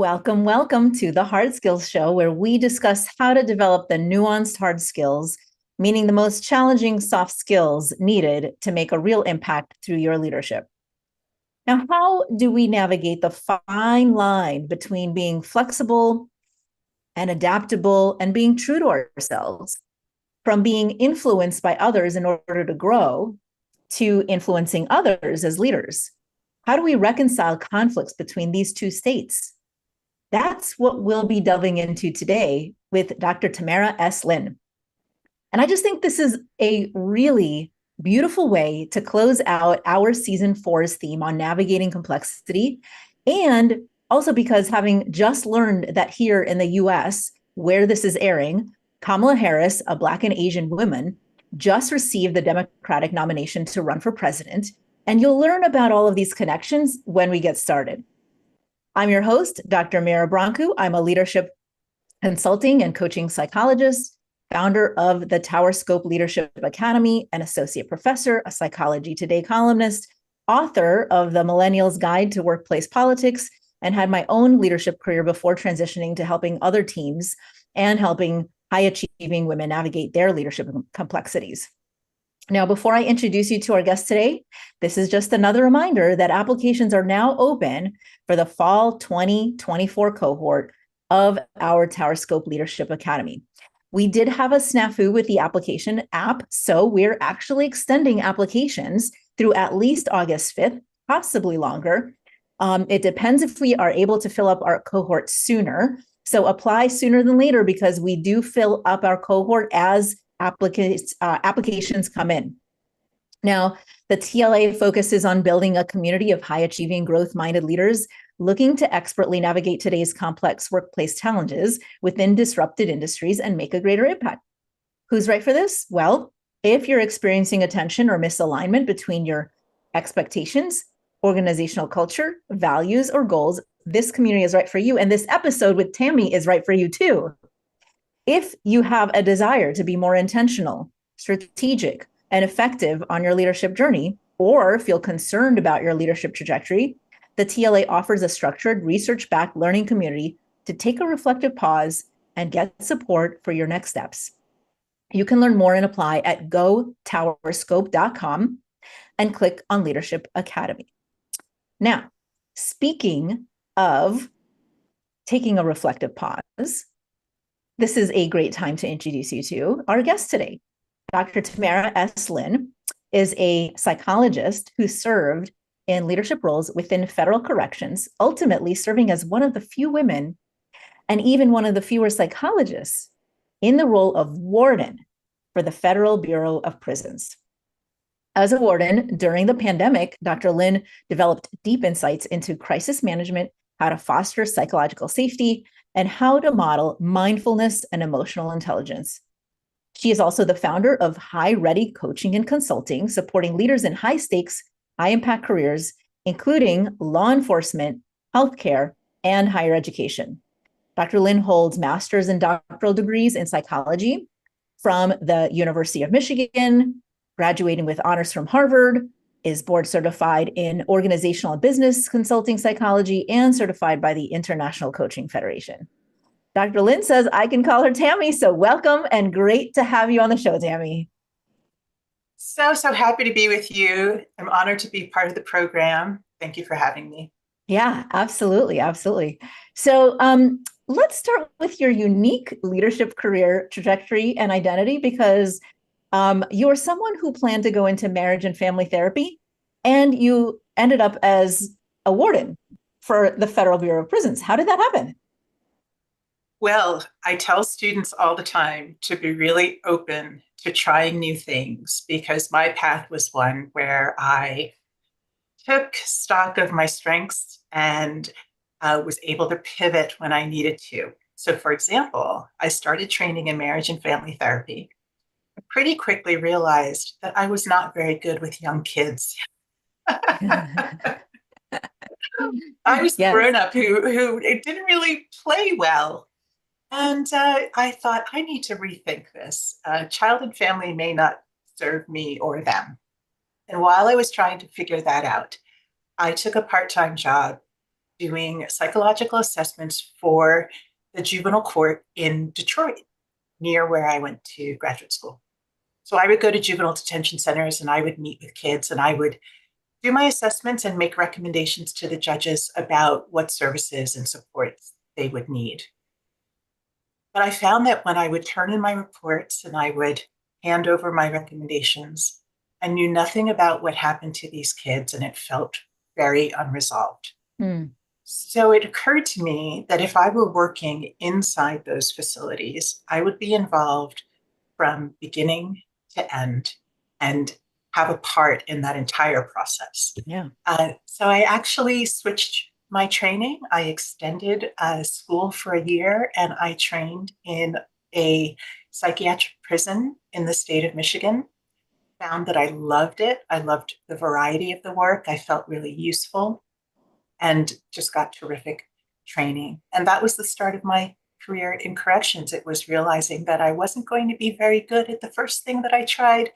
Welcome, welcome to the Hard Skills Show, where we discuss how to develop the nuanced hard skills, meaning the most challenging soft skills needed to make a real impact through your leadership. Now, how do we navigate the fine line between being flexible and adaptable and being true to ourselves, from being influenced by others in order to grow to influencing others as leaders? How do we reconcile conflicts between these two states? That's what we'll be delving into today with Dr. Tamara S. Lin. And I just think this is a really beautiful way to close out our season 4's theme on navigating complexity. And also because having just learned that here in the US, where this is airing, Kamala Harris, a Black and Asian woman, just received the Democratic nomination to run for president. And you'll learn about all of these connections when we get started. I'm your host, Dr. Mira Brancu. I'm a leadership consulting and coaching psychologist, founder of the Tower Scope Leadership Academy, an associate professor, a Psychology Today columnist, author of the Millennials Guide to Workplace Politics, and had my own leadership career before transitioning to helping other teams and helping high-achieving women navigate their leadership complexities. Now, before I introduce you to our guest today, this is just another reminder that applications are now open for the fall 2024 cohort of our Tower Scope Leadership Academy. We did have a snafu with the application app, so we're actually extending applications through at least August 5th, possibly longer. It depends if we are able to fill up our cohort sooner. So apply sooner than later because we do fill up our cohort as applications come in. Now, the TLA focuses on building a community of high-achieving, growth-minded leaders looking to expertly navigate today's complex workplace challenges within disrupted industries and make a greater impact. Who's right for this? Well, if you're experiencing a tension or misalignment between your expectations, organizational culture, values, or goals, this community is right for you. And this episode with Tammy is right for you too. If you have a desire to be more intentional, strategic, and effective on your leadership journey, or feel concerned about your leadership trajectory, the TLA offers a structured, research-backed learning community to take a reflective pause and get support for your next steps. You can learn more and apply at gotowerscope.com and click on Leadership Academy. Now, speaking of taking a reflective pause, this is a great time to introduce you to our guest today. Dr. Tamara S. Lin is a psychologist who served in leadership roles within federal corrections, ultimately serving as one of the few women and even one of the fewer psychologists in the role of warden for the Federal Bureau of Prisons. As a warden during the pandemic, Dr. Lin developed deep insights into crisis management, how to foster psychological safety, and how to model mindfulness and emotional intelligence. She is also the founder of High Ready Coaching and Consulting, supporting leaders in high-stakes, high-impact careers, including law enforcement, healthcare, and higher education. Dr. Lin holds master's and doctoral degrees in psychology from the University of Michigan, graduating with honors from Harvard, is board certified in organizational and business consulting psychology, and certified by the International Coaching Federation. Dr. Lin says I can call her Tammy, so welcome and great to have you on the show, Tammy. So happy to be with you. I'm honored to be part of the program. Thank you for having me. Yeah, absolutely. Absolutely. So let's start with your unique leadership career trajectory and identity, because you're someone who planned to go into marriage and family therapy, and you ended up as a warden for the Federal Bureau of Prisons. How did that happen? Well, I tell students all the time to be really open to trying new things, because my path was one where I took stock of my strengths and was able to pivot when I needed to. So, for example, I started training in marriage and family therapy. I pretty quickly realized that I was not very good with young kids. I was the grown-up who it didn't really play well. And I thought, I need to rethink this. Child and family may not serve me or them. And while I was trying to figure that out, I took a part-time job doing psychological assessments for the juvenile court in Detroit, near where I went to graduate school. So I would go to juvenile detention centers and I would meet with kids and I would do my assessments and make recommendations to the judges about what services and supports they would need. But I found that when I would turn in my reports and I would hand over my recommendations, I knew nothing about what happened to these kids and it felt very unresolved. Mm. So it occurred to me that if I were working inside those facilities, I would be involved from beginning to end and have a part in that entire process. Yeah. So I actually switched my training. I extended school for a year and I trained in a psychiatric prison in the state of Michigan. Found that I loved it. I loved the variety of the work. I felt really useful and just got terrific training. And that was the start of my career in corrections. It was realizing that I wasn't going to be very good at the first thing that I tried,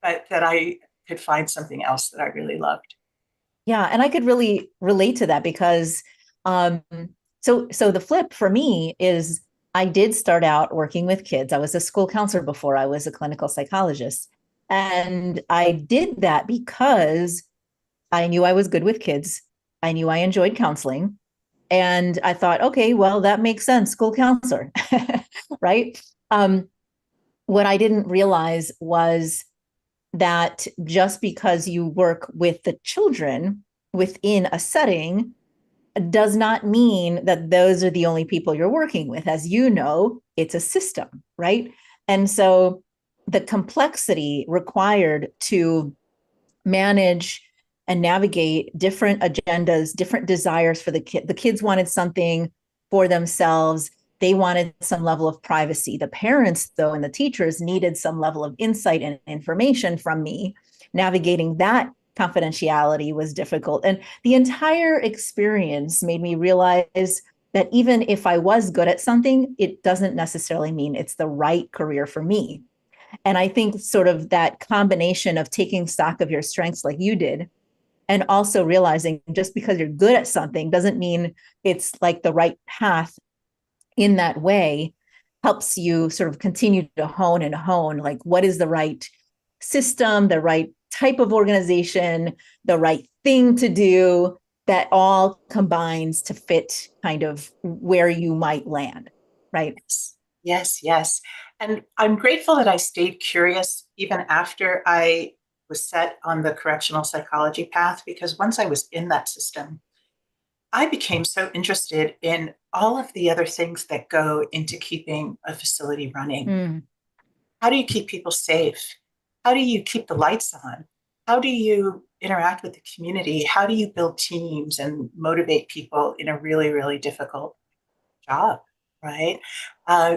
but that I could find something else that I really loved. Yeah, and I could really relate to that because um so the flip for me is I did start out working with kids. I was a school counselor before I was a clinical psychologist. And I did that because I knew I was good with kids. I knew I enjoyed counseling. And I thought, okay, well, that makes sense, school counselor, right? What I didn't realize was that just because you work with the children within a setting does not mean that those are the only people you're working with. As you know, it's a system, right? And so the complexity required to manage and navigate different agendas, different desires for the kid. The kids wanted something for themselves. They wanted some level of privacy. The parents, though, and the teachers needed some level of insight and information from me. Navigating that confidentiality was difficult. And the entire experience made me realize that even if I was good at something, it doesn't necessarily mean it's the right career for me. And I think sort of that combination of taking stock of your strengths like you did, and also realizing just because you're good at something doesn't mean it's like the right path in that way helps you sort of continue to hone like what is the right system, the right type of organization, the right thing to do that all combines to fit kind of where you might land, right? Yes, yes, yes. And I'm grateful that I stayed curious even after I was set on the correctional psychology path, because once I was in that system, I became so interested in all of the other things that go into keeping a facility running. Mm. How do you keep people safe? How do you keep the lights on? How do you interact with the community? How do you build teams and motivate people in a really, really difficult job, right?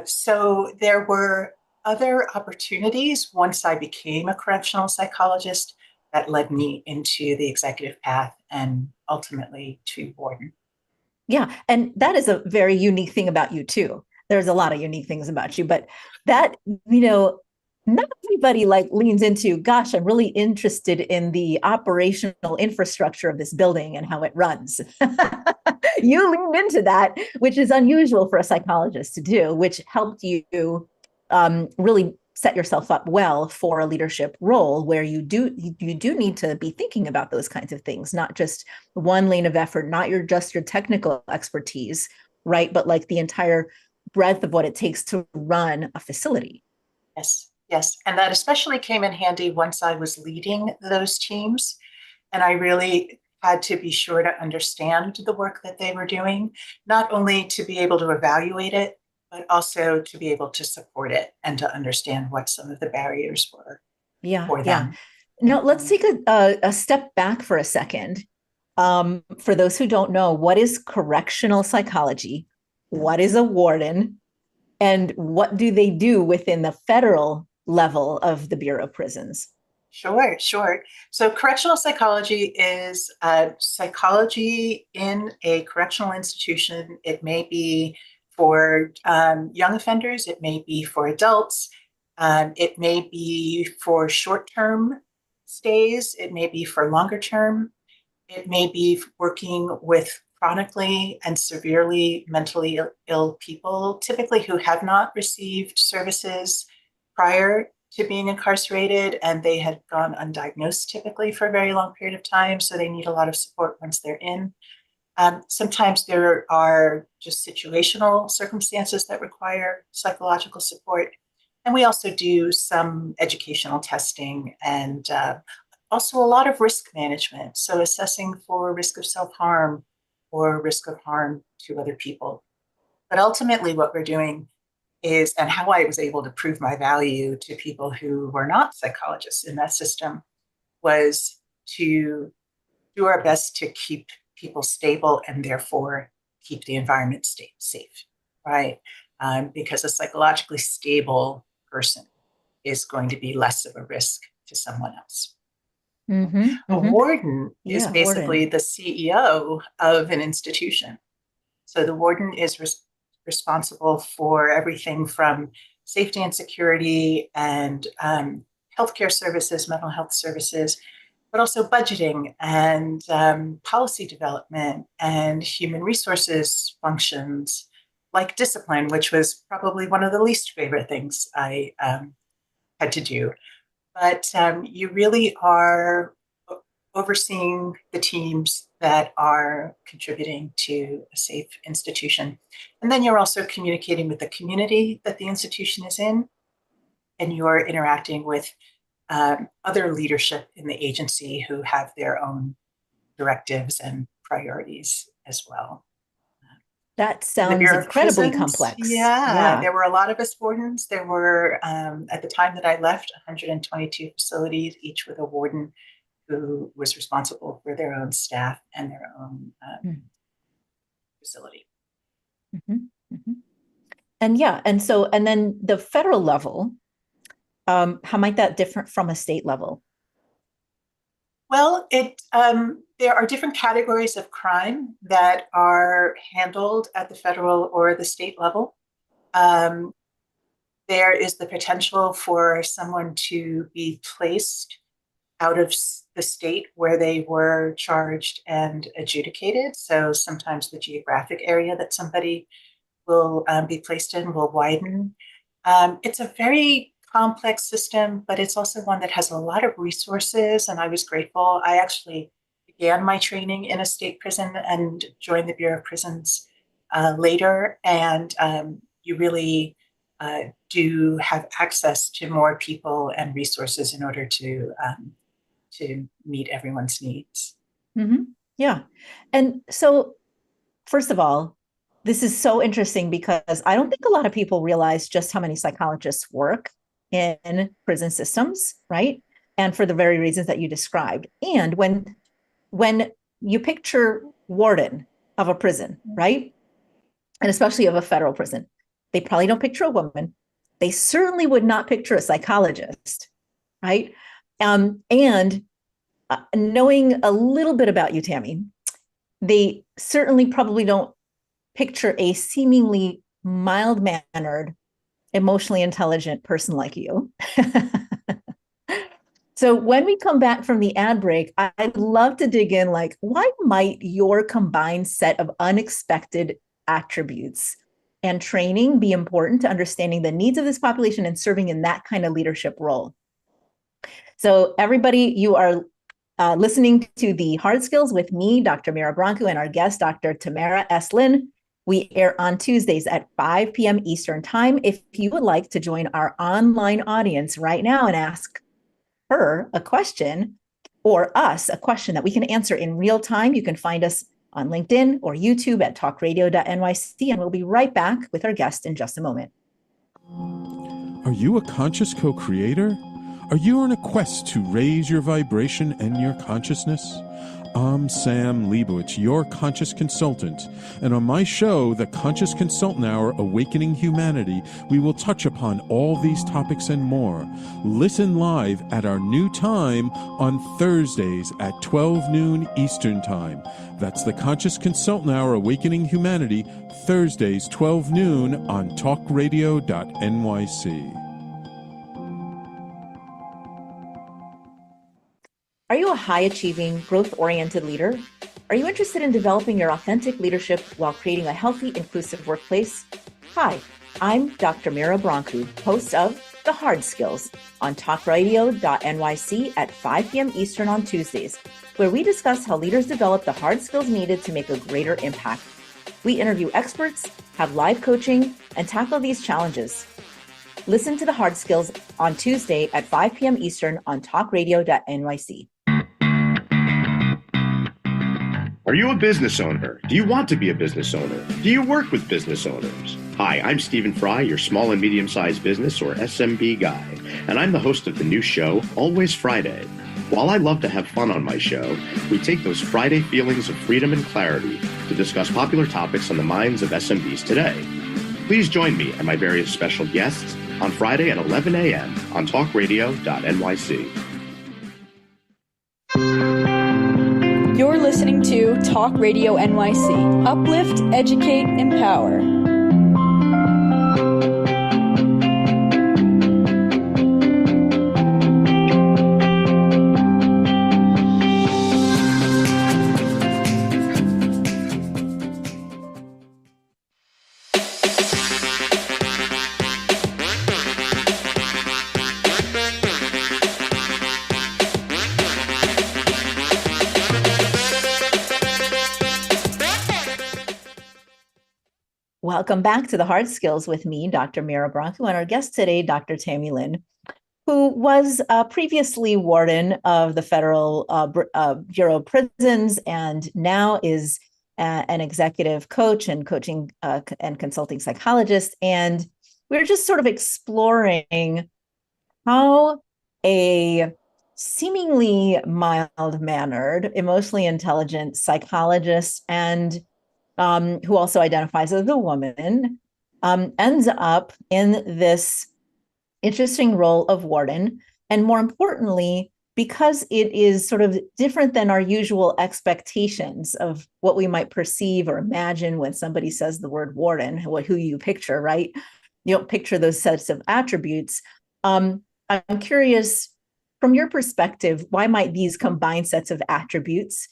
So there were other opportunities once I became a correctional psychologist that led me into the executive path and ultimately to warden. Yeah. And that is a very unique thing about you, too. There's a lot of unique things about you, but that, you know, not everybody like leans into, gosh, I'm really interested in the operational infrastructure of this building and how it runs. You leaned into that, which is unusual for a psychologist to do, which helped you really set yourself up well for a leadership role where you do need to be thinking about those kinds of things, not just one lane of effort, not just your technical expertise, right? But like the entire breadth of what it takes to run a facility. Yes, yes. And that especially came in handy once I was leading those teams. And I really had to be sure to understand the work that they were doing, not only to be able to evaluate it, but also to be able to support it and to understand what some of the barriers were Yeah, for yeah. them. Now let's take a step back for a second. For those who don't know, what is correctional psychology? What is a warden? And what do they do within the federal level of the Bureau of Prisons? Sure, sure. So, correctional psychology is psychology in a correctional institution. It may be for young offenders, it may be for adults, it may be for short term stays, it may be for longer term, it may be working with chronically and severely mentally ill people, typically who have not received services prior to being incarcerated, and they had gone undiagnosed typically for a very long period of time. So they need a lot of support once they're in. Sometimes there are just situational circumstances that require psychological support. And we also do some educational testing and also a lot of risk management. So assessing for risk of self-harm or risk of harm to other people. But ultimately, what we're doing is, and how I was able to prove my value to people who were not psychologists in that system, was to do our best to keep people stable and therefore keep the environment safe, right? Because a psychologically stable person is going to be less of a risk to someone else. Mm-hmm, A mm-hmm. warden is Yeah, basically warden. the CEO of an institution. So the warden is responsible for everything from safety and security and healthcare services, mental health services, but also budgeting and policy development and human resources functions like discipline, which was probably one of the least favorite things I had to do. But you really are overseeing the teams that are contributing to a safe institution. And then you're also communicating with the community that the institution is in, and you're interacting with other leadership in the agency who have their own directives and priorities as well. That In the sounds Bureau of incredibly Prisons, complex. yeah, Yeah. there were a lot of us wardens. There were, at the time that I left, 122 facilities, each with a warden who was responsible for their own staff and their own facility. Mm-hmm. Mm-hmm. And yeah, and so, and then the federal level, how might that differ from a state level? Well, there are different categories of crime that are handled at the federal or the state level. Um, there is the potential for someone to be placed out of the state where they were charged and adjudicated. So sometimes the geographic area that somebody will be placed in will widen. It's a very complex system, but it's also one that has a lot of resources. And I was grateful. I actually began my training in a state prison and joined the Bureau of Prisons later. And you really do have access to more people and resources in order to meet everyone's needs. Mm-hmm. Yeah. And so, first of all, this is so interesting because I don't think a lot of people realize just how many psychologists work in prison systems, right? And for the very reasons that you described. And when you picture warden of a prison, right? And especially of a federal prison, they probably don't picture a woman. They certainly would not picture a psychologist, right? And knowing a little bit about you, Tammy, they certainly probably don't picture a seemingly mild mannered, emotionally intelligent person like you. So when we come back from the ad break, I'd love to dig in like, why might your combined set of unexpected attributes and training be important to understanding the needs of this population and serving in that kind of leadership role? So everybody, you are listening to the Hard Skills with me, Dr. Mira Branco, and our guest, Dr. Tamara S. Lin. We air on Tuesdays at 5 p.m. Eastern Time. If you would like to join our online audience right now and ask her a question or us a question that we can answer in real time, you can find us on LinkedIn or YouTube at talkradio.nyc, and we'll be right back with our guest in just a moment. Are you a conscious co-creator? Are you on a quest to raise your vibration and your consciousness? I'm Sam Leibowitz, your conscious consultant, and on my show, The Conscious Consultant Hour, Awakening Humanity, we will touch upon all these topics and more. Listen live at our new time on Thursdays at 12 noon Eastern Time. That's The Conscious Consultant Hour, Awakening Humanity, Thursdays 12 noon on talkradio.nyc. Are you a high-achieving, growth-oriented leader? Are you interested in developing your authentic leadership while creating a healthy, inclusive workplace? Hi, I'm Dr. Mira Broncu, host of The Hard Skills on talkradio.nyc at 5 p.m. Eastern on Tuesdays, where we discuss how leaders develop the hard skills needed to make a greater impact. We interview experts, have live coaching, and tackle these challenges. Listen to The Hard Skills on Tuesday at 5 p.m. Eastern on talkradio.nyc. Are you a business owner? Do you want to be a business owner? Do you work with business owners? Hi, I'm Stephen Fry, your small and medium-sized business or SMB guy, and I'm the host of the new show, Always Friday. While I love to have fun on my show, we take those Friday feelings of freedom and clarity to discuss popular topics on the minds of SMBs today. Please join me and my various special guests on Friday at 11 a.m. on talkradio.nyc. You're listening to Talk Radio NYC. Uplift, educate, empower. Welcome back to The Hard Skills with me, Dr. Mira Broncu, and our guest today, Dr. Tammy Lynn, who was previously warden of the Federal Bureau of Prisons and now is an executive coach and coaching and consulting psychologist. And we're just sort of exploring how a seemingly mild-mannered, emotionally intelligent psychologist and who also identifies as a woman, ends up in this interesting role of warden. And more importantly, because it is sort of different than our usual expectations of what we might perceive or imagine when somebody says the word warden, who you picture, right? You don't picture those sets of attributes. I'm curious, from your perspective, why might these combined sets of attributes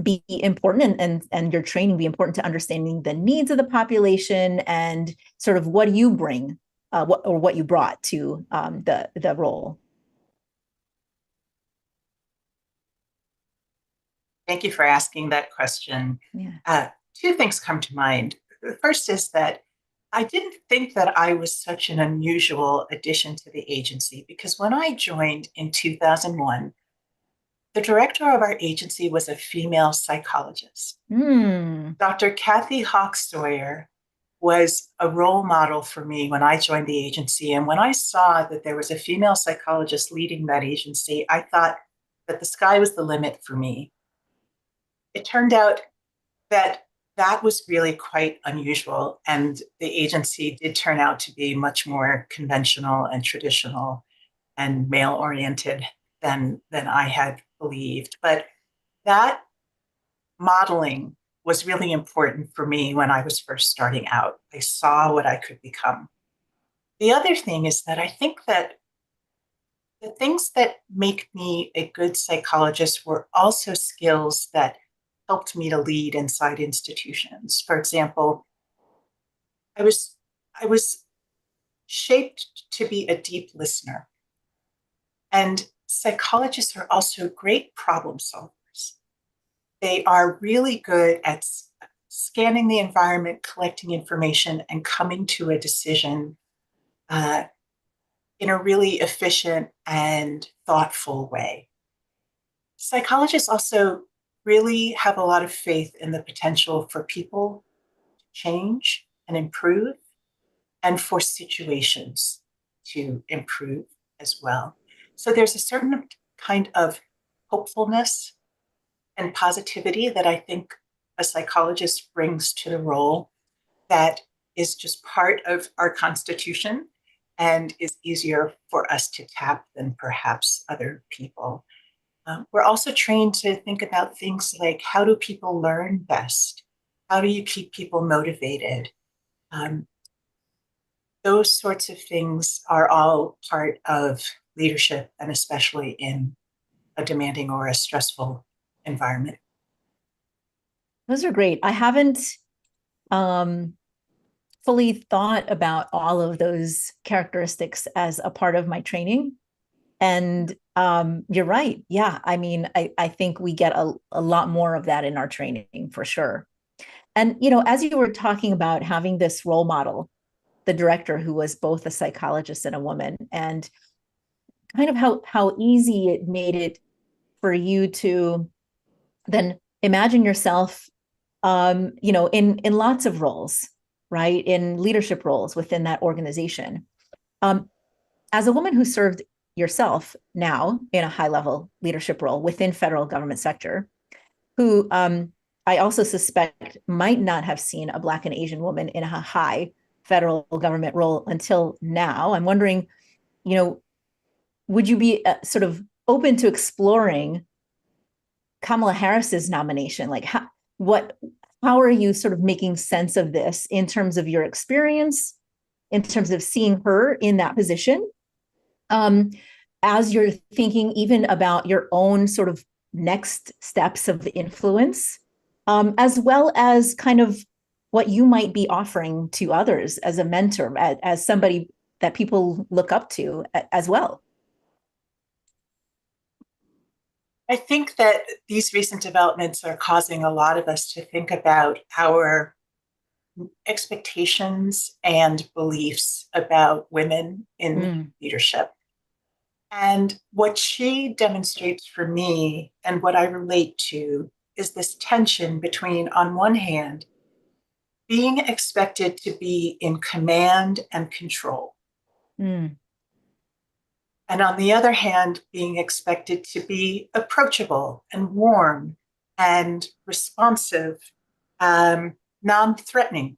be important and your training be important to understanding the needs of the population and sort of what you bring what you brought to the role? Thank you for asking that question. Yeah. Two things come to mind. The first is that I didn't think that I was such an unusual addition to the agency, because when I joined in 2001, the director of our agency was a female psychologist. Dr. Kathy Hawk Sawyer was a role model for me when I joined the agency. And when I saw that there was a female psychologist leading that agency, I thought that the sky was the limit for me. It turned out that that was really quite unusual. And the agency did turn out to be much more conventional and traditional and male-oriented than I had believed. But that modeling was really important for me when I was first starting out. I saw what I could become. The other thing is that I think that the things that make me a good psychologist were also skills that helped me to lead inside institutions. For example, I was shaped to be a deep listener. And psychologists are also great problem solvers. They are really good at scanning the environment, collecting information, and coming to a decision in a really efficient and thoughtful way. Psychologists also really have a lot of faith in the potential for people to change and improve, and for situations to improve as well. So there's a certain kind of hopefulness and positivity that I think a psychologist brings to the role that is just part of our constitution and is easier for us to tap than perhaps other people. We're also trained to think about things like, how do people learn best? How do you keep people motivated? Those sorts of things are all part of leadership, and especially in a demanding or a stressful environment. Those are great. I haven't um, fully thought about all of those characteristics as a part of my training. And you're right. Yeah. I mean, I think we get a lot more of that in our training for sure. And, as you were talking about having this role model, the director who was both a psychologist and a woman, and kind of how easy it made it for you to then imagine yourself in lots of roles, right? In leadership roles within that organization. Um, as a woman who served yourself now in a high level leadership role within federal government sector, who I also suspect might not have seen a Black and Asian woman in a high federal government role until now. I'm wondering, you know, would you be sort of open to exploring Kamala Harris's nomination? Like, how are you sort of making sense of this in terms of your experience, in terms of seeing her in that position, um, as you're thinking even about your own sort of next steps of influence, as well as kind of what you might be offering to others as a mentor, as somebody that people look up to as well? I think that these recent developments are causing a lot of us to think about our expectations and beliefs about women in leadership. And what she demonstrates for me and what I relate to is this tension between, on one hand, being expected to be in command and control. Mm. And on the other hand, being expected to be approachable and warm and responsive, non threatening.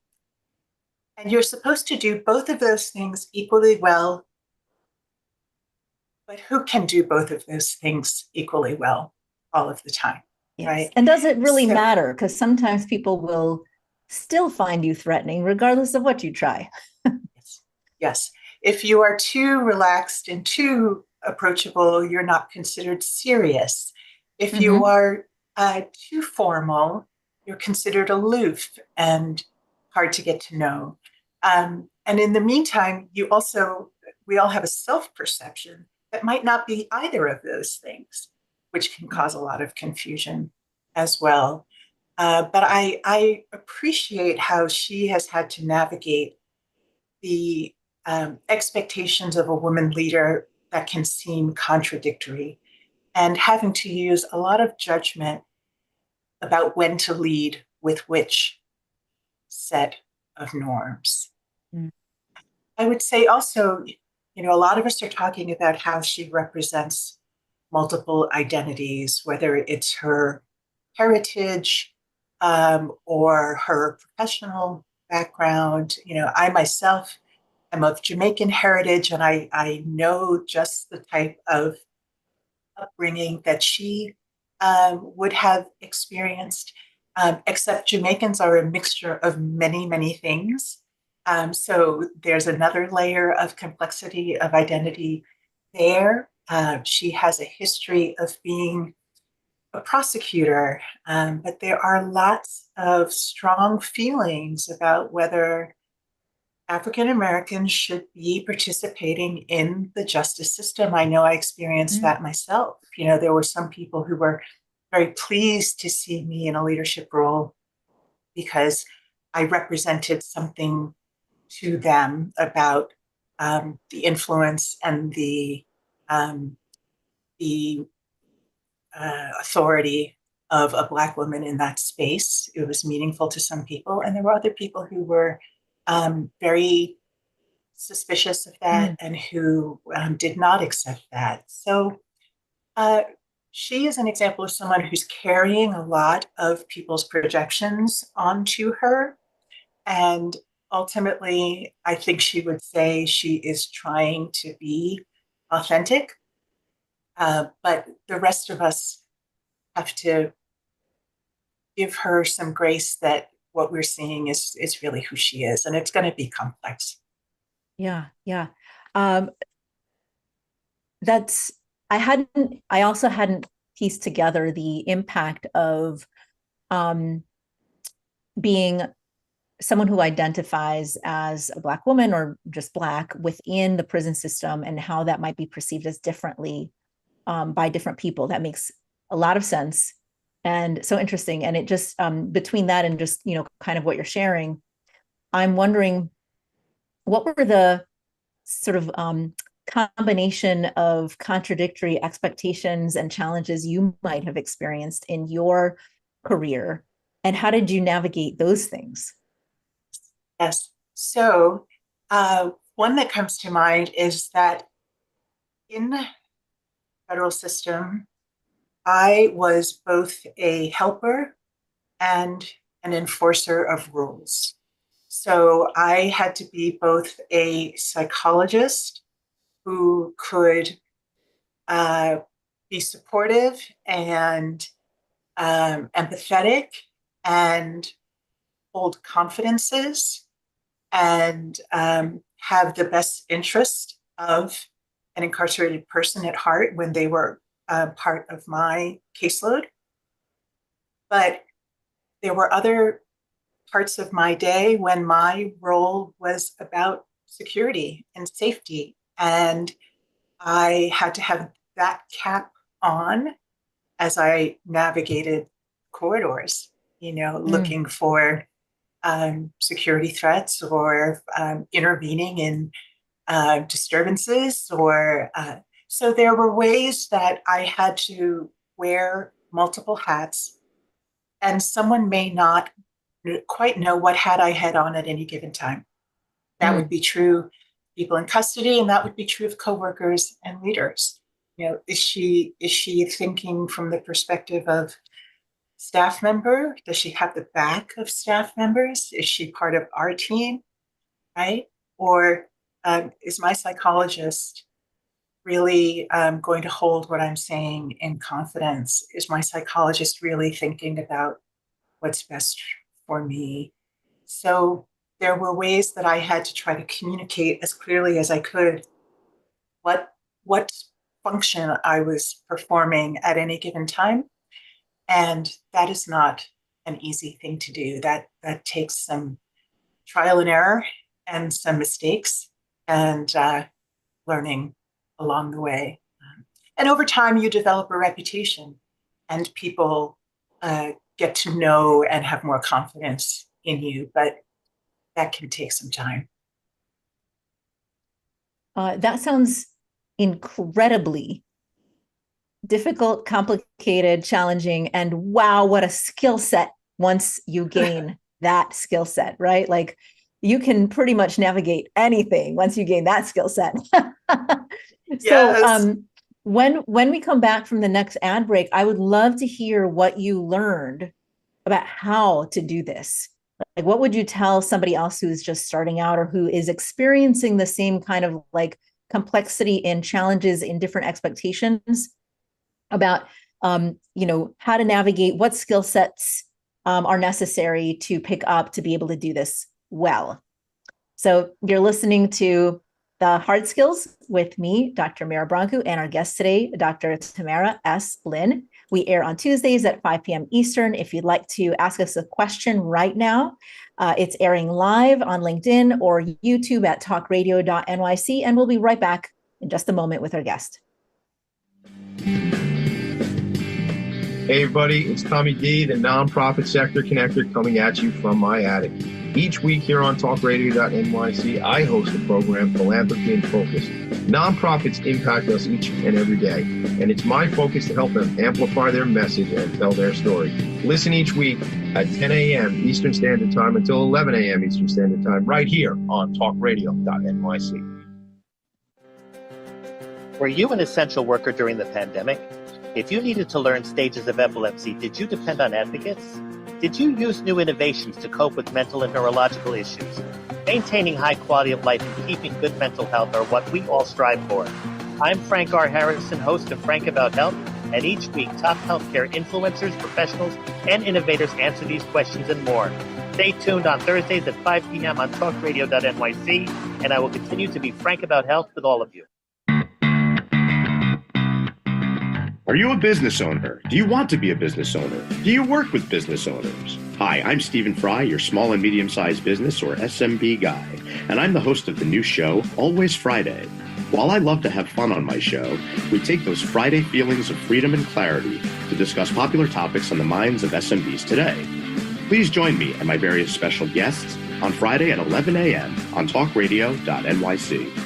And you're supposed to do both of those things equally well. But who can do both of those things equally well all of the time? Yes. Right. And does it really So, matter? Because sometimes people will still find you threatening, regardless of what you try. yes. Yes. If you are too relaxed and too approachable, you're not considered serious. If you Mm-hmm. are too formal, you're considered aloof and hard to get to know. And in the meantime, we all have a self perception that might not be either of those things, which can cause a lot of confusion as well. But I appreciate how she has had to navigate the expectations of a woman leader that can seem contradictory and having to use a lot of judgment about when to lead with which set of norms. Mm. I would say also, a lot of us are talking about how she represents multiple identities, whether it's her heritage or her professional background. I myself am of Jamaican heritage, and I know just the type of upbringing that she would have experienced, except Jamaicans are a mixture of many, many things. So there's another layer of complexity of identity there. She has a history of being a prosecutor, but there are lots of strong feelings about whether African Americans should be participating in the justice system. I know I experienced Mm. that myself. There were some people who were very pleased to see me in a leadership role because I represented something to them about the influence and um, the authority of a Black woman in that space. It was meaningful to some people, and there were other people who were very suspicious of that Mm. and who did not accept that. So uh, she is an example of someone who's carrying a lot of people's projections onto her. And ultimately, I think she would say she is trying to be authentic. But the rest of us have to give her some grace that what we're seeing is really who she is. And it's going to be complex. Yeah, yeah. Um, that's I also hadn't pieced together the impact of um being someone who identifies as a Black woman or just Black within the prison system and how that might be perceived as differently by different people. That makes a lot of sense and so interesting. And it just, between that and just, kind of what you're sharing, I'm wondering, what were the sort of combination of contradictory expectations and challenges you might have experienced in your career, and how did you navigate those things? Yes. So one that comes to mind is that in the federal system, I was both a helper and an enforcer of rules. So I had to be both a psychologist who could be supportive and empathetic and hold confidences and have the best interest of an incarcerated person at heart when they were part of my caseload. But there were other parts of my day when my role was about security and safety. And I had to have that cap on as I navigated corridors, looking for security threats or intervening in disturbances. So there were ways that I had to wear multiple hats, and someone may not quite know what hat I had on at any given time. That would be true of people in custody, and that would be true of coworkers and leaders. Is she thinking from the perspective of staff member? Does she have the back of staff members? Is she part of our team, right? Or is my psychologist really going to hold what I'm saying in confidence? Is my psychologist really thinking about what's best for me? So there were ways that I had to try to communicate as clearly as I could what function I was performing at any given time. And that is not an easy thing to do. That takes some trial and error and some mistakes and learning along the way. And over time, you develop a reputation, and people get to know and have more confidence in you. But that can take some time. That sounds incredibly difficult, complicated, challenging, and wow, what a skill set once you gain that skill set, right? Like you can pretty much navigate anything once you gain that skill set. Yes. So when we come back from the next ad break, I would love to hear what you learned about how to do this. Like, what would you tell somebody else who's just starting out or who is experiencing the same kind of like complexity and challenges in different expectations about, how to navigate, what skill sets are necessary to pick up to be able to do this well. So you're listening to The Hard Skills with me, Dr. Mira Brancu, and our guest today, Dr. Tamara S. Lin. We air on Tuesdays at 5 p.m. Eastern. If you'd like to ask us a question right now, it's airing live on LinkedIn or YouTube at talkradio.nyc, and we'll be right back in just a moment with our guest. Hey everybody, it's Tommy D, the nonprofit sector connector, coming at you from my attic. Each week here on talkradio.nyc, I host the program Philanthropy in Focus. Nonprofits impact us each and every day, and it's my focus to help them amplify their message and tell their story. Listen each week at 10 a.m. Eastern Standard Time until 11 a.m. Eastern Standard Time, right here on talkradio.nyc. Were you an essential worker during the pandemic? If you needed to learn stages of epilepsy, did you depend on advocates? Did you use new innovations to cope with mental and neurological issues? Maintaining high quality of life and keeping good mental health are what we all strive for. I'm Frank R. Harrison, host of Frank About Health, and each week top healthcare influencers, professionals, and innovators answer these questions and more. Stay tuned on Thursdays at 5 p.m. on talkradio.nyc, and I will continue to be frank about health with all of you. Are you a business owner? Do you want to be a business owner? Do you work with business owners? Hi, I'm Stephen Fry, your small and medium-sized business or SMB guy, and I'm the host of the new show, Always Friday. While I love to have fun on my show, we take those Friday feelings of freedom and clarity to discuss popular topics on the minds of SMBs today. Please join me and my various special guests on Friday at 11 a.m. on talkradio.nyc.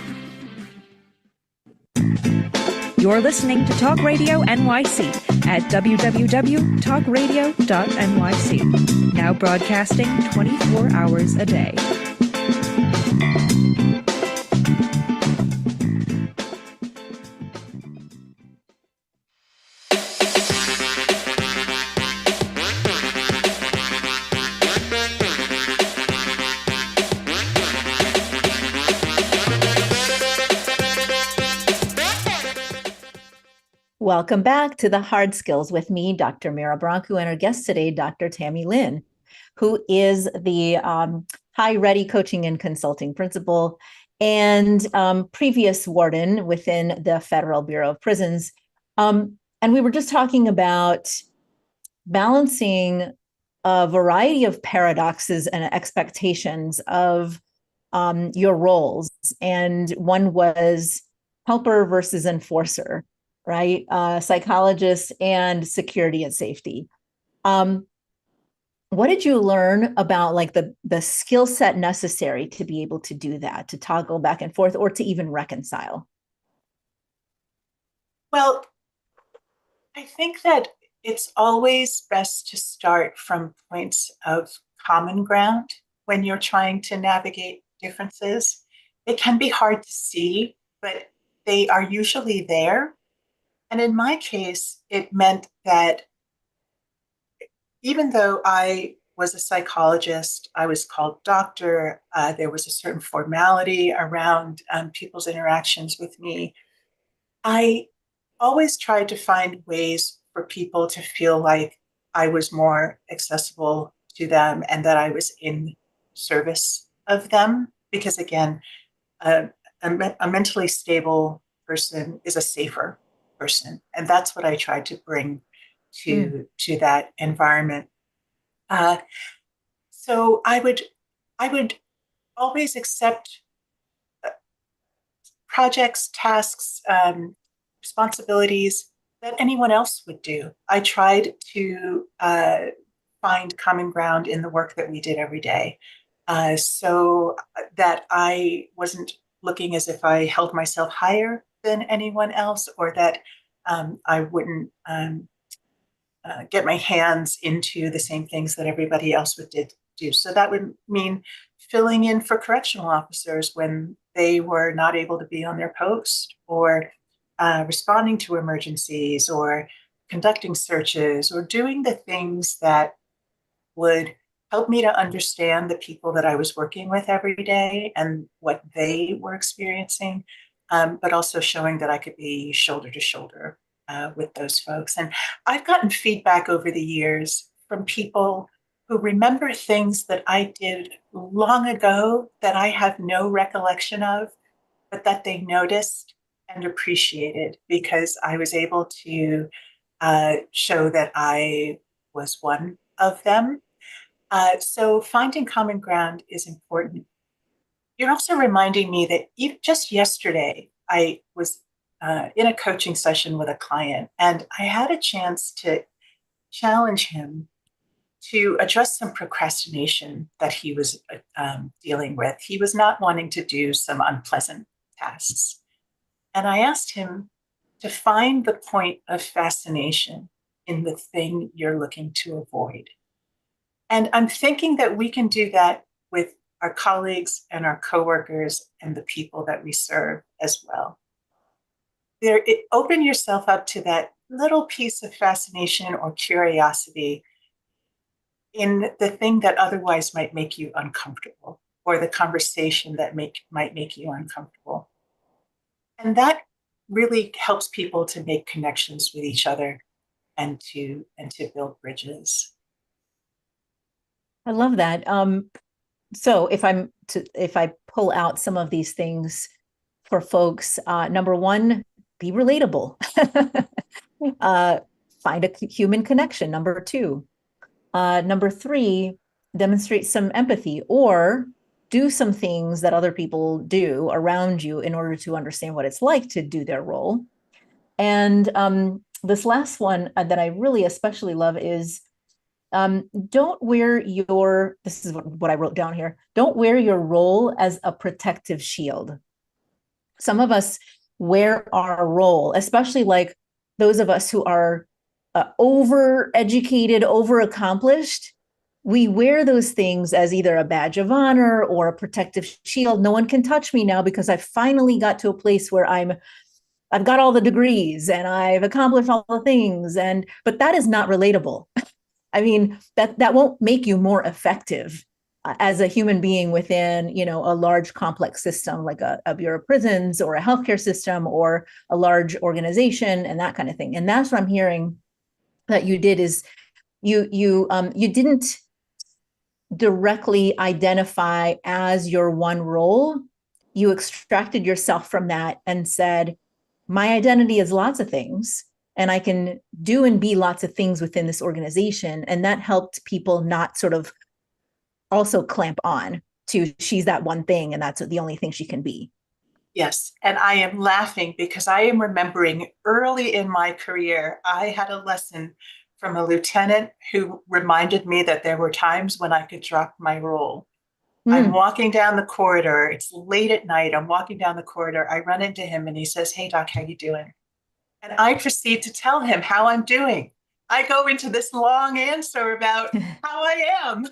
You're listening to Talk Radio NYC at www.talkradio.nyc. Now broadcasting 24 hours a day. Welcome back to the Hard Skills with me, Dr. Mira Brancu, and our guest today, Dr. Tammy Lynn, who is the High Ready Coaching and Consulting Principal and previous warden within the Federal Bureau of Prisons. And we were just talking about balancing a variety of paradoxes and expectations of your roles. And one was helper versus enforcer, right? Psychologist and security and safety. What did you learn about like the skill set necessary to be able to do that, to toggle back and forth or to even reconcile? Well, I think that it's always best to start from points of common ground when you're trying to navigate differences. It can be hard to see, but they are usually there. And in my case, it meant that even though I was a psychologist, I was called doctor, there was a certain formality around people's interactions with me. I always tried to find ways for people to feel like I was more accessible to them and that I was in service of them. Because again, a mentally stable person is a safer person. And that's what I tried to bring to that environment. So I would always accept projects, tasks, responsibilities that anyone else would do. I tried to find common ground in the work that we did every day, so that I wasn't looking as if I held myself higher than anyone else, or that I wouldn't get my hands into the same things that everybody else would do. So that would mean filling in for correctional officers when they were not able to be on their post, or responding to emergencies, or conducting searches, or doing the things that would help me to understand the people that I was working with every day and what they were experiencing, but also showing that I could be shoulder to shoulder with those folks. And I've gotten feedback over the years from people who remember things that I did long ago that I have no recollection of, but that they noticed and appreciated because I was able to show that I was one of them. So finding common ground is important. You're also reminding me that even just yesterday, I was in a coaching session with a client, and I had a chance to challenge him to address some procrastination that he was dealing with. He was not wanting to do some unpleasant tasks. And I asked him to find the point of fascination in the thing you're looking to avoid. And I'm thinking that we can do that with our colleagues and our coworkers and the people that we serve as well. Open yourself up to that little piece of fascination or curiosity in the thing that otherwise might make you uncomfortable, or the conversation that might make you uncomfortable. And that really helps people to make connections with each other and to build bridges. I love that. So if I pull out some of these things for folks, number one, be relatable. Find a human connection, number 2. Number 3, demonstrate some empathy or do some things that other people do around you in order to understand what it's like to do their role. And this last one that I really especially love is don't wear your, this is what I wrote down here, don't wear your role as a protective shield. Some of us wear our role, especially like those of us who are over-educated, over-accomplished. We wear those things as either a badge of honor or a protective shield. No one can touch me now because I finally got to a place where I've got all the degrees and I've accomplished all the things. But that is not relatable. I mean, that won't make you more effective as a human being within, a large complex system like a bureau of prisons or a healthcare system or a large organization and that kind of thing. And that's what I'm hearing that you did is you didn't directly identify as your one role. You extracted yourself from that and said, my identity is lots of things, and I can do and be lots of things within this organization. And that helped people not sort of also clamp on to she's that one thing and that's the only thing she can be. Yes. And I am laughing because I am remembering early in my career, I had a lesson from a lieutenant who reminded me that there were times when I could drop my role. I'm walking down the corridor. It's late at night. I'm walking down the corridor. I run into him and he says, "Hey, Doc, how you doing?" And I proceed to tell him how I'm doing. I go into this long answer about how I am.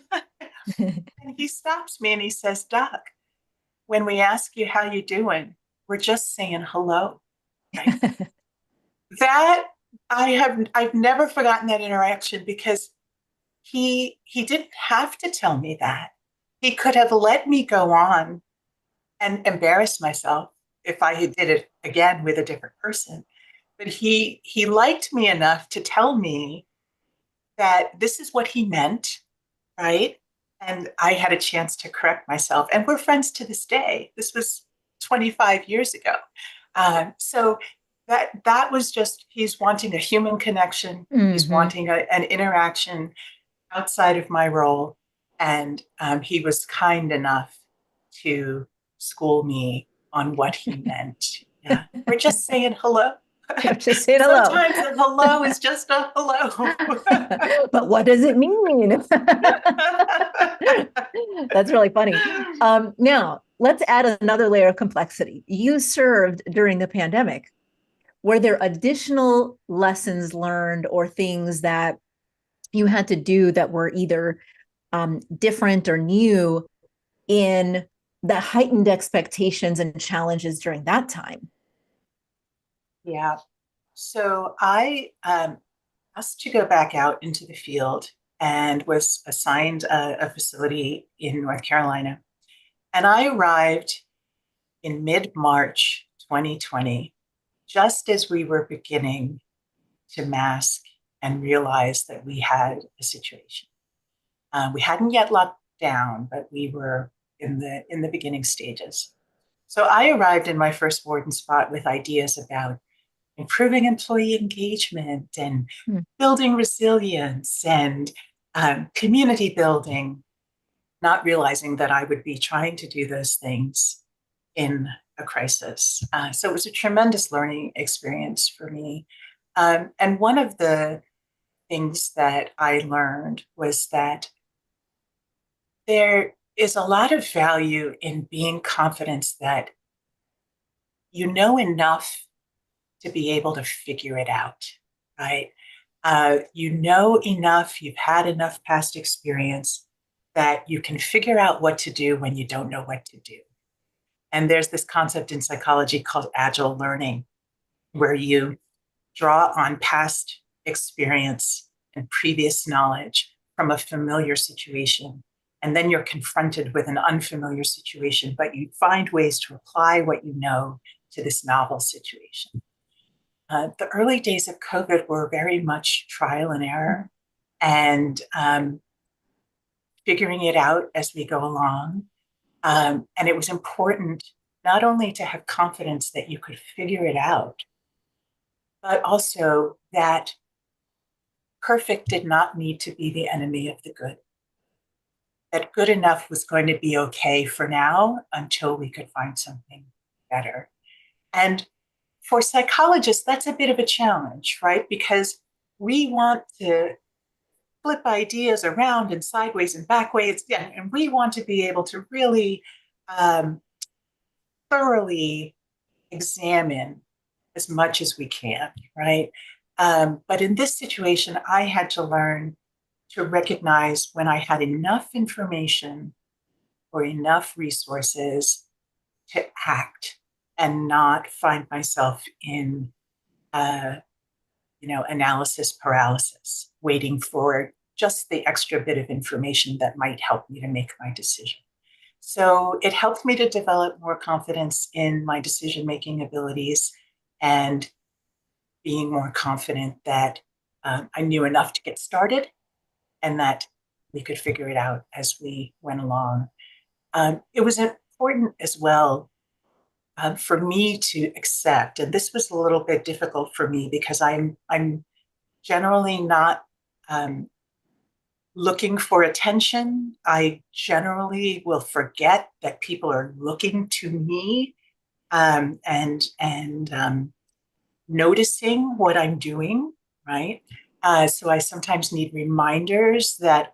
And he stops me and he says, "Doc, when we ask you how you doing, we're just saying hello." Right? That I've never forgotten that interaction because he didn't have to tell me that. He could have let me go on and embarrass myself if I did it again with a different person. But he liked me enough to tell me that this is what he meant, right? And I had a chance to correct myself. And we're friends to this day. This was 25 years ago. So that was just, he's wanting a human connection. He's wanting an interaction outside of my role. And he was kind enough to school me on what he meant. Yeah, we're just saying hello. Just saying hello. Sometimes a hello is just a hello. But what does it mean? That's really funny. Now, let's add another layer of complexity. You served during the pandemic. Were there additional lessons learned or things that you had to do that were either different or new in the heightened expectations and challenges during that time? Yeah. So I asked to go back out into the field and was assigned a facility in North Carolina. And I arrived in mid-March 2020, just as we were beginning to mask and realize that we had a situation. We hadn't yet locked down, but we were in the beginning stages. So I arrived in my first warden spot with ideas about improving employee engagement and building resilience and community building, not realizing that I would be trying to do those things in a crisis. So it was a tremendous learning experience for me. And one of the things that I learned was that there is a lot of value in being confident that you know enough to be able to figure it out, right? You know enough, you've had enough past experience that you can figure out what to do when you don't know what to do. And there's this concept in psychology called agile learning, where you draw on past experience and previous knowledge from a familiar situation. And then you're confronted with an unfamiliar situation, but you find ways to apply what you know to this novel situation. The early days of COVID were very much trial and error and figuring it out as we go along. And it was important not only to have confidence that you could figure it out, but also that perfect did not need to be the enemy of the good. That good enough was going to be okay for now until we could find something better. And for psychologists, that's a bit of a challenge, right? Because we want to flip ideas around and sideways and backways, and we want to be able to really thoroughly examine as much as we can, right? But in this situation, I had to learn to recognize when I had enough information or enough resources to act and not find myself in, analysis paralysis, waiting for just the extra bit of information that might help me to make my decision. So it helped me to develop more confidence in my decision-making abilities and being more confident that I knew enough to get started and that we could figure it out as we went along. It was important as well for me to accept, and this was a little bit difficult for me because I'm generally not looking for attention. I generally will forget that people are looking to me and noticing what I'm doing, right? So I sometimes need reminders that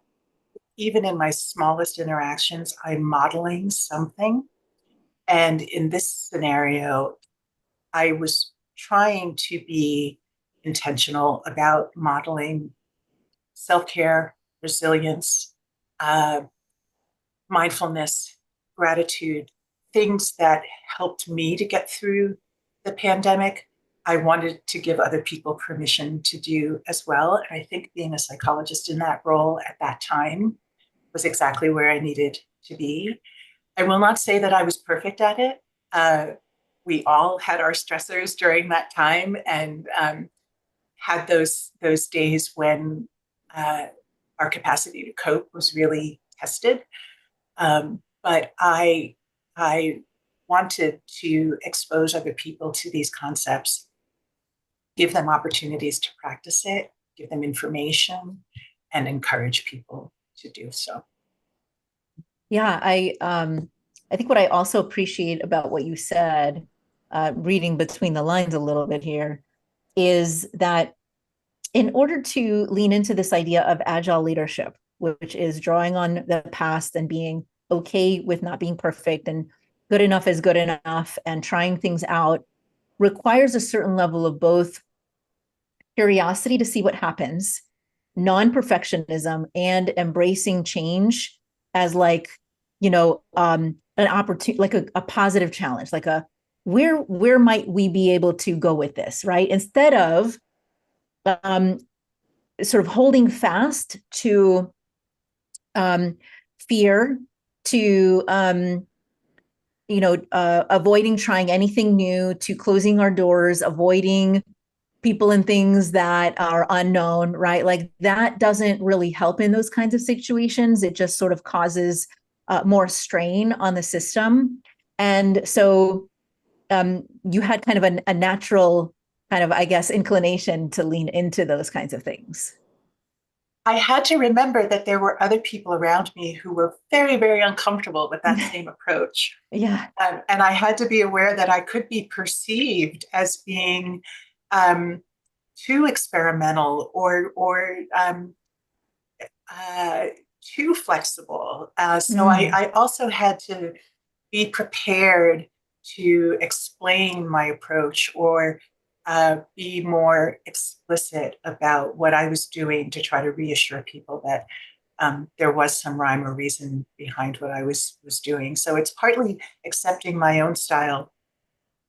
even in my smallest interactions, I'm modeling something. And in this scenario, I was trying to be intentional about modeling self-care, resilience, uh, mindfulness, gratitude, things that helped me to get through the pandemic. I wanted to give other people permission to do as well. And I think being a psychologist in that role at that time was exactly where I needed to be. I will not say that I was perfect at it. We all had our stressors during that time and had those days when our capacity to cope was really tested. But I wanted to expose other people to these concepts, give them opportunities to practice it, give them information, and encourage people to do so. Yeah, I think what I also appreciate about what you said, reading between the lines a little bit here, is that in order to lean into this idea of agile leadership, which is drawing on the past and being okay with not being perfect and good enough is good enough and trying things out, requires a certain level of both curiosity to see what happens, non-perfectionism, and embracing change as like, an opportunity, like a positive challenge, like where might we be able to go with this, right? Instead of sort of holding fast to fear, to avoiding trying anything new, to closing our doors, avoiding people and things that are unknown, right? Like that doesn't really help in those kinds of situations. It just sort of causes more strain on the system. And so you had kind of a natural kind of, I guess, inclination to lean into those kinds of things. I had to remember that there were other people around me who were very, very uncomfortable with that same approach. Yeah. And I had to be aware that I could be perceived as being too experimental or too flexible. So I also had to be prepared to explain my approach or be more explicit about what I was doing to try to reassure people that there was some rhyme or reason behind what I was doing. So it's partly accepting my own style,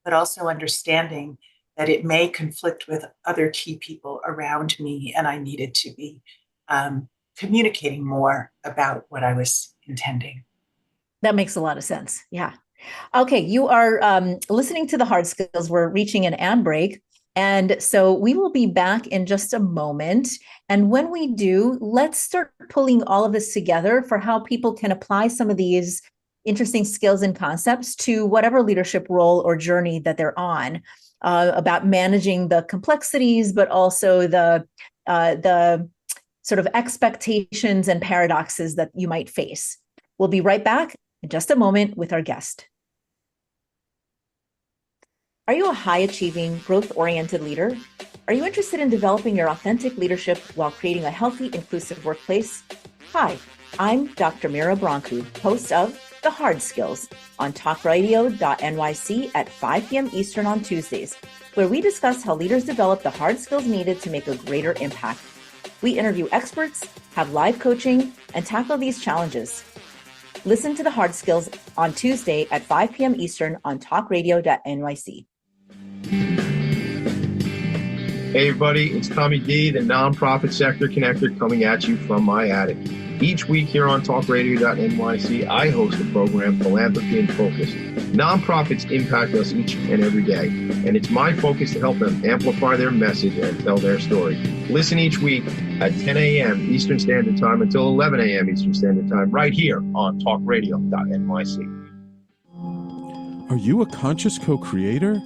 but also understanding that it may conflict with other key people around me, and I needed to be communicating more about what I was intending. That makes a lot of sense. Yeah. Okay, you are listening to The Hard Skills. We're reaching an ad break. And so we will be back in just a moment. And when we do, let's start pulling all of this together for how people can apply some of these interesting skills and concepts to whatever leadership role or journey that they're on. about managing the complexities, but also the sort of expectations and paradoxes that you might face. We'll be right back in just a moment with our guest. Are you a high-achieving, growth-oriented leader? Are you interested in developing your authentic leadership while creating a healthy, inclusive workplace? Hi, I'm Dr. Mira Brancu, host of The Hard Skills on talkradio.nyc at 5 p.m. Eastern on Tuesdays, where we discuss how leaders develop the hard skills needed to make a greater impact. We interview experts, have live coaching, and tackle these challenges. Listen to The Hard Skills on Tuesday at 5 p.m. Eastern on talkradio.nyc. Hey everybody, it's Tommy D, the nonprofit sector connector, coming at you from my attic. Each week here on talkradio.nyc, I host the program Philanthropy in Focus. Nonprofits impact us each and every day, and it's my focus to help them amplify their message and tell their story. Listen each week at 10 a.m. Eastern Standard Time until 11 a.m. Eastern Standard Time, right here on talkradio.nyc. Are you a conscious co-creator?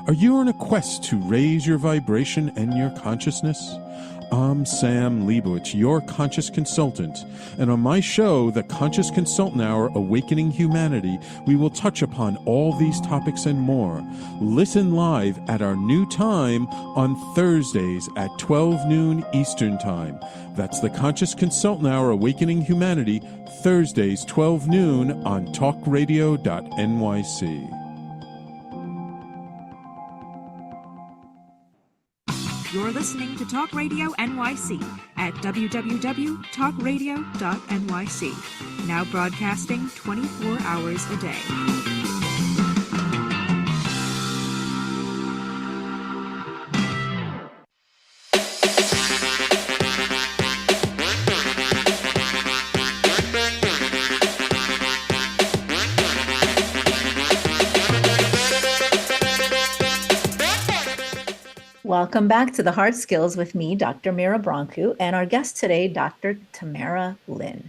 Are you on a quest to raise your vibration and your consciousness? I'm Sam Leibowitz, your conscious consultant, and on my show, The Conscious Consultant Hour, Awakening Humanity, we will touch upon all these topics and more. Listen live at our new time on Thursdays at 12 noon Eastern Time. That's The Conscious Consultant Hour, Awakening Humanity, Thursdays 12 noon on talkradio.nyc. You're listening to Talk Radio NYC at www.talkradio.nyc. Now broadcasting 24 hours a day. Welcome back to The Hard Skills with me, Dr. Mira Brancu, and our guest today, Dr. Tamara Lynn.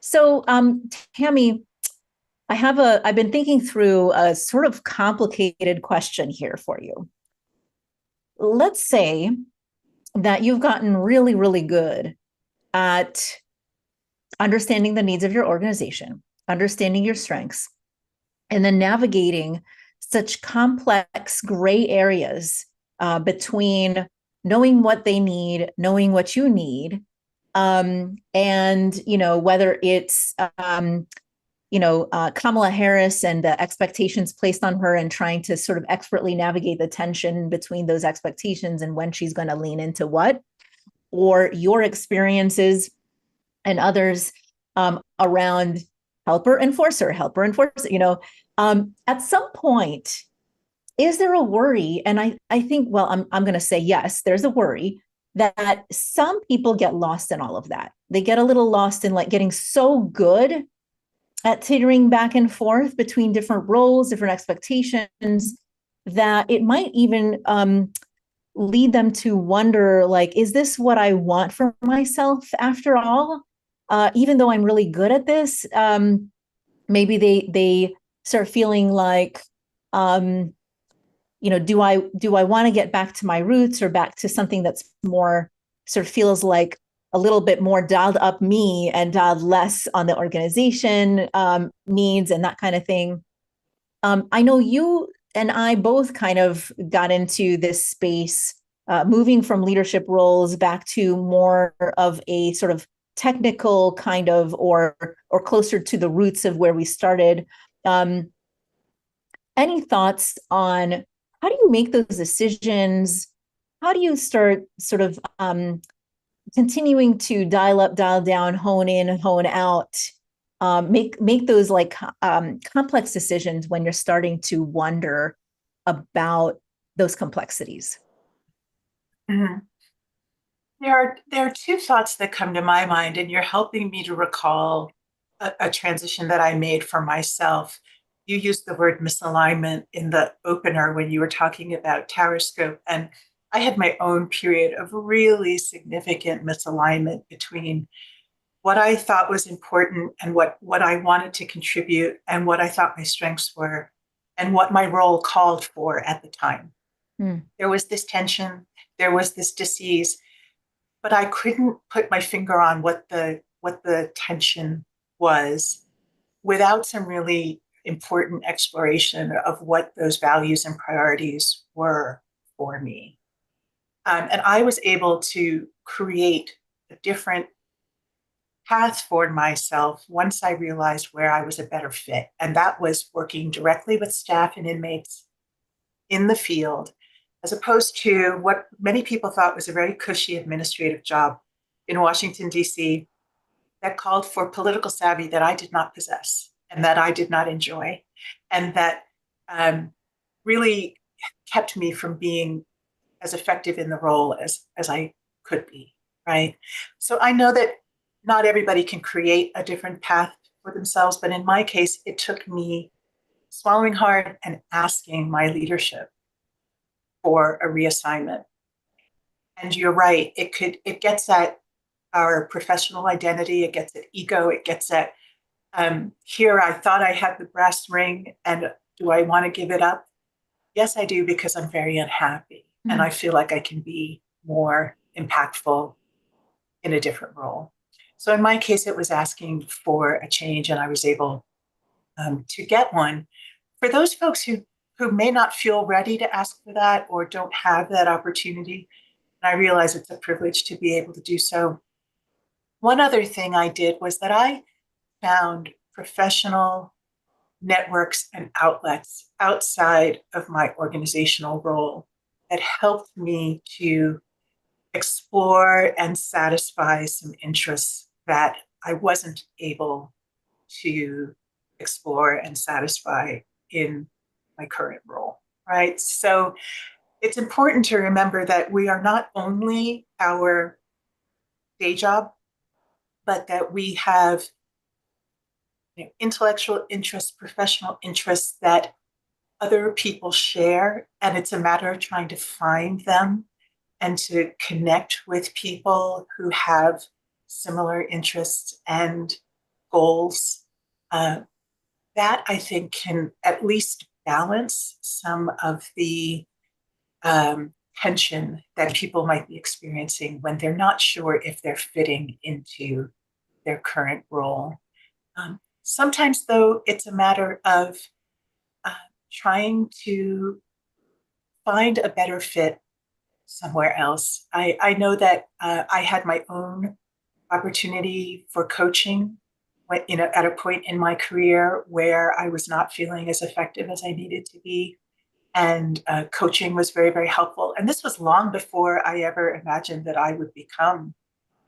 So, Tammy, I've been thinking through a sort of complicated question here for you. Let's say that you've gotten really, really good at understanding the needs of your organization, understanding your strengths, and then navigating such complex gray areas between knowing what they need, knowing what you need, and whether it's Kamala Harris and the expectations placed on her, and trying to sort of expertly navigate the tension between those expectations and when she's going to lean into what, or your experiences and others around helper enforcer. At some point, is there a worry? And I think, well, I'm going to say yes, there's a worry that some people get lost in all of that. They get a little lost in like getting so good at teetering back and forth between different roles, different expectations, that it might even lead them to wonder, like, is this what I want for myself after all? Even though I'm really good at this, maybe they start feeling like, do I want to get back to my roots, or back to something that's more sort of feels like a little bit more dialed up me and dialed less on the organization needs and that kind of thing. I know you and I both kind of got into this space, moving from leadership roles back to more of a sort of technical kind of, or closer to the roots of where we started. Any thoughts on how do you make those decisions? How do you start sort of continuing to dial up, dial down, hone in, hone out, make those like complex decisions when you're starting to wonder about those complexities? Mm-hmm. There are two thoughts that come to my mind, and you're helping me to recall a transition that I made for myself. You used the word misalignment in the opener when you were talking about Tower Scope, and I had my own period of really significant misalignment between what I thought was important and what I wanted to contribute, and what I thought my strengths were, and what my role called for at the time. There was this tension, there was this disease, but I couldn't put my finger on what the tension was without some really important exploration of what those values and priorities were for me. And I was able to create a different path for myself once I realized where I was a better fit. And that was working directly with staff and inmates in the field, as opposed to what many people thought was a very cushy administrative job in Washington, D.C., that called for political savvy that I did not possess and that I did not enjoy, and that really kept me from being as effective in the role as I could be, right? So I know that not everybody can create a different path for themselves, but in my case, it took me swallowing hard and asking my leadership for a reassignment. And you're right, it gets at our professional identity, it gets at ego, it gets at here I thought I had the brass ring, and do I want to give it up? Yes, I do, because I'm very unhappy and I feel like I can be more impactful in a different role. So in my case, it was asking for a change, and I was able to get one. For those folks who may not feel ready to ask for that or don't have that opportunity, and I realize it's a privilege to be able to do so. One other thing I did was that I found professional networks and outlets outside of my organizational role that helped me to explore and satisfy some interests that I wasn't able to explore and satisfy in my current role, right? So it's important to remember that we are not only our day job, but that we have intellectual interests, professional interests that other people share. And it's a matter of trying to find them and to connect with people who have similar interests and goals. That I think can at least balance some of the tension that people might be experiencing when they're not sure if they're fitting into their current role. Sometimes, though, it's a matter of trying to find a better fit somewhere else. I know that I had my own opportunity for coaching at a point in my career where I was not feeling as effective as I needed to be. And coaching was very, very helpful. And this was long before I ever imagined that I would become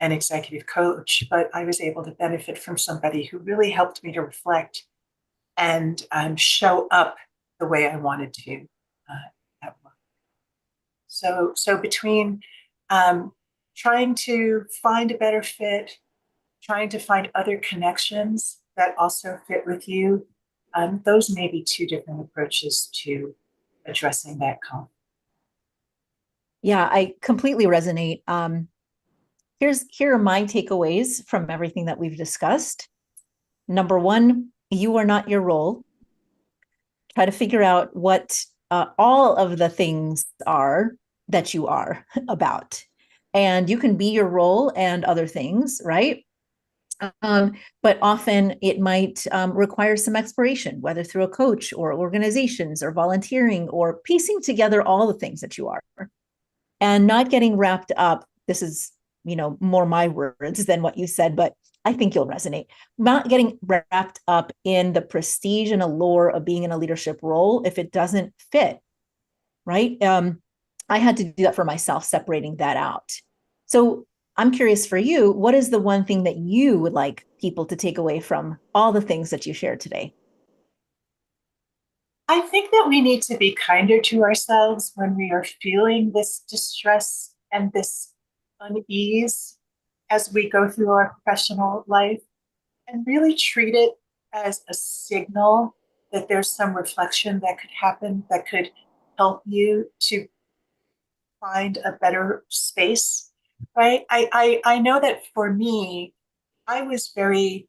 an executive coach, but I was able to benefit from somebody who really helped me to reflect and show up the way I wanted to at work. So between trying to find a better fit, trying to find other connections that also fit with you, those may be two different approaches to addressing that conflict. Yeah, I completely resonate. Here are my takeaways from everything that we've discussed. Number one, you are not your role. Try to figure out what all of the things are that you are about. And you can be your role and other things, right? But often it might require some exploration, whether through a coach or organizations or volunteering or piecing together all the things that you are, and not getting wrapped up. This is, more my words than what you said, but I think you'll resonate. Not getting wrapped up in the prestige and allure of being in a leadership role if it doesn't fit, right? I had to do that for myself, separating that out. So I'm curious for you, what is the one thing that you would like people to take away from all the things that you shared today? I think that we need to be kinder to ourselves when we are feeling this distress and this unease as we go through our professional life, and really treat it as a signal that there's some reflection that could happen that could help you to find a better space, right? I know that for me, I was very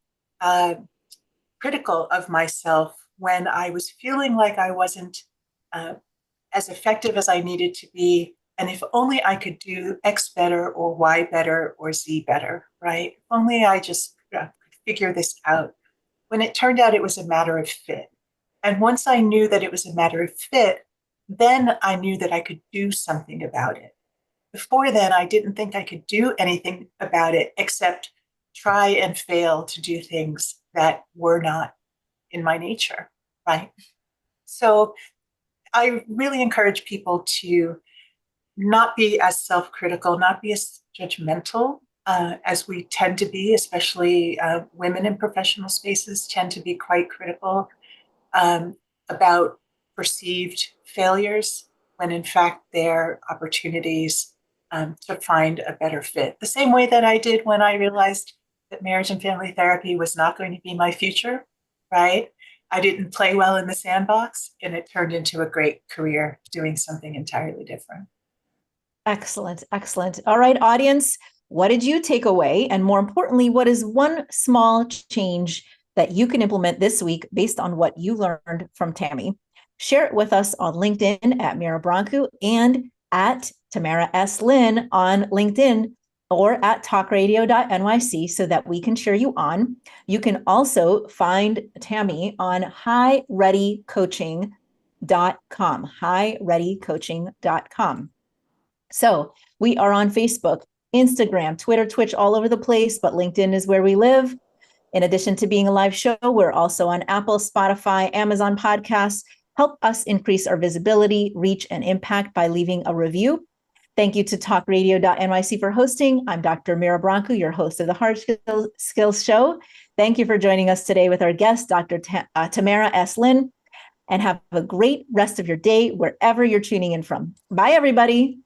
critical of myself when I was feeling like I wasn't as effective as I needed to be. And if only I could do X better or Y better or Z better, right? If only I just could figure this out. When it turned out it was a matter of fit. And once I knew that it was a matter of fit, then I knew that I could do something about it. Before then, I didn't think I could do anything about it except try and fail to do things that were not in my nature, right? So I really encourage people to not be as self-critical, not be as judgmental as we tend to be, especially women in professional spaces tend to be quite critical about perceived failures when in fact they're opportunities to find a better fit. The same way that I did when I realized that marriage and family therapy was not going to be my future, right? I didn't play well in the sandbox, and it turned into a great career doing something entirely different. Excellent. Excellent. All right, audience, what did you take away? And more importantly, what is one small change that you can implement this week based on what you learned from Tammy? Share it with us on LinkedIn at Mira Brancu and at Tamara S. Lynn on LinkedIn or at talkradio.nyc so that we can cheer you on. You can also find Tammy on highreadycoaching.com, highreadycoaching.com. So we are on Facebook, Instagram, Twitter, Twitch, all over the place, but LinkedIn is where we live. In addition to being a live show, we're also on Apple, Spotify, Amazon podcasts. Help us increase our visibility, reach, and impact by leaving a review. Thank you to talkradio.nyc for hosting. I'm Dr. Mira Brancu, your host of the Hard Skills Show. Thank you for joining us today with our guest, Dr. Tamara S. Lynn, and have a great rest of your day wherever you're tuning in from. Bye, everybody.